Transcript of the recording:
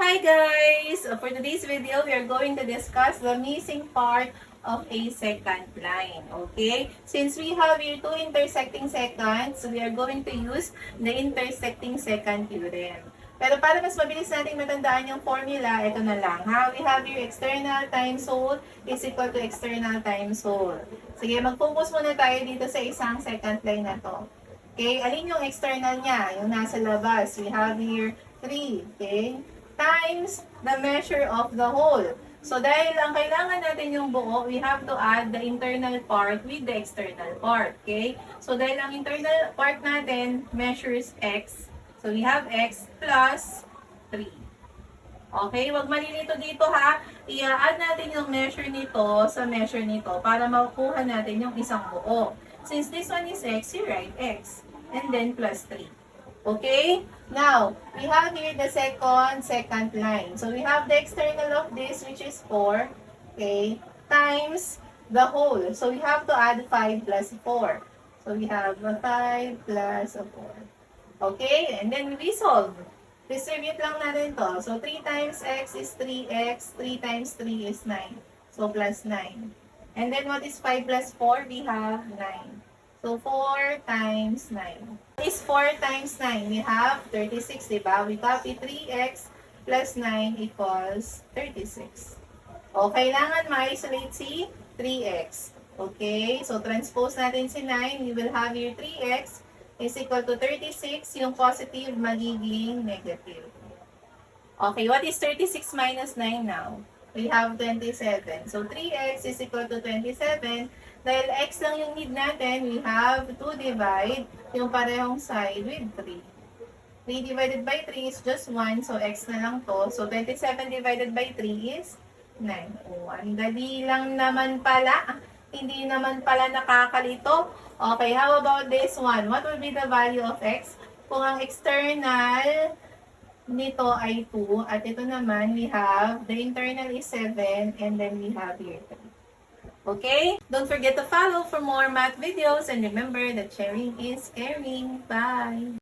Hi guys! For today's video, we are going to discuss the missing part of a second line. Okay? Since we have here two intersecting seconds, we are going to use the intersecting second theorem. Pero para mas mabilis nating matandaan yung formula, ito na lang. Ha? We have here external times whole is equal to external times whole. Sige, mag-focus muna tayo dito sa isang second line na to. Okay? Alin yung external niya? Yung nasa labas. We have here 3. Okay? Times the measure of the whole. So, dahil ang kailangan natin yung buo, we have to add the internal part with the external part. Okay? So, dahil ang internal part natin measures x. So, we have x plus 3. Okay? Huwag malilito dito ha. I-add natin yung measure nito sa measure nito para makuha natin yung isang buo. Since this one is x, you write x. And then plus 3. Okay? Now, we have here the second line. So, we have the external of this, which is 4, okay, times the whole. So, we have to add 5 plus 4. So, we have 5 plus 4. Okay? And then, we solve. Distribute lang natin to. So, 3 times x is 3x. 3 times 3 is 9. So, plus 9. And then, what is 5 plus 4? We have 9. So, 4 times 9. What is 4 times 9? We have 36, diba? We copy 3x plus 9 equals 36. O, kailangan ma-isolate si 3x. Okay? So, transpose natin si 9. We will have here 3x is equal to 36. Yung positive magiging negative. Okay, what is 36 minus 9 now? We have 27. So, 3x is equal to 27. Dahil x lang yung need natin, we have to divide yung parehong side with 3. 3 divided by 3 is just 1, so x na lang to. So, 27 divided by 3 is 9. Oh, ang dali lang naman pala. Hindi naman pala nakakalito. Okay, how about this one? What will be the value of x? Kung ang external nito ay 2, at ito naman, we have, the internal is 7, and then we have here 3. Okay? Don't forget to follow for more math videos, and remember that sharing is caring. Bye!